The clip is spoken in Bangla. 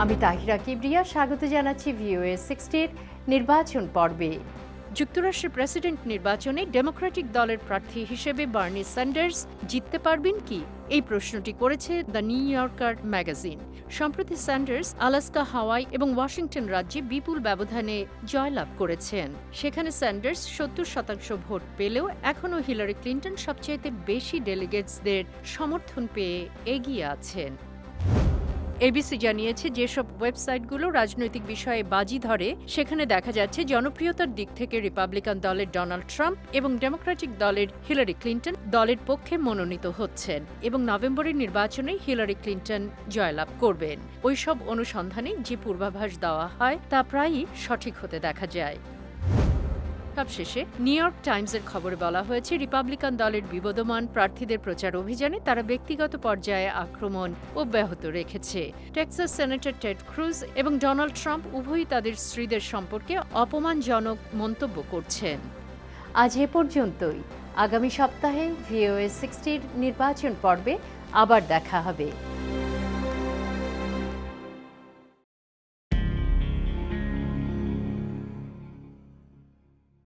আমি তাহিরা কিবরিয়া, স্বাগত জানাচ্ছি VOA 60-র নির্বাচন পর্বে। যুক্তরাষ্ট্রের প্রেসিডেন্ট নির্বাচনে ডেমোক্রেটিক দলের প্রার্থী হিসেবে বার্নি স্যান্ডার্স জিততে পারবেন কি, এই প্রশ্নটি করেছে দ্য নিউ ইয়র্কার ম্যাগাজিন। সম্প্রতি স্যান্ডার্স আলাস্কা, হাওয়াই এবং ওয়াশিংটন রাজ্যে বিপুল ব্যবধানে জয়লাভ করেছেন। সেখানে স্যান্ডার্স 70% ভোট পেলেও এখনও হিলারি ক্লিন্টন সবচেয়ে বেশি ডেলিগেটসদের সমর্থন পেয়ে এগিয়ে আছেন। এবিসি জানিয়েছে, যেসব ওয়েবসাইটগুলো রাজনৈতিক বিষয়ে বাজি ধরে সেখানে দেখা যাচ্ছে জনপ্রিয়তার দিক থেকে রিপাবলিকান দলের ডোনাল্ড ট্রাম্প এবং ডেমোক্রেটিক দলের হিলারি ক্লিন্টন দলের পক্ষে মনোনীত হচ্ছেন এবং নভেম্বরের নির্বাচনে হিলারি ক্লিন্টন জয়লাভ করবেন। ওইসব অনুসন্ধানে যে পূর্বাভাস দেওয়া হয় তা প্রায়ই সঠিক হতে দেখা যায়। সবশেষে নিউ ইয়র্ক টাইমসের খবরে বলা হয়েছে, রিপাবলিকান দলের বিবদমান প্রার্থীদের প্রচার অভিযানে তারা ব্যক্তিগত পর্যায়ে আক্রমণ অব্যাহত রেখেছে। টেক্সাস সেনেটর টেড ক্রুজ এবং ডোনাল্ড ট্রাম্প উভয়ই তাদের স্ত্রীদের সম্পর্কে অপমানজনক মন্তব্য করছেন। আজ এ পর্যন্তই। আগামী সপ্তাহে VOA 60-র নির্বাচন পর্বে আবার দেখা হবে।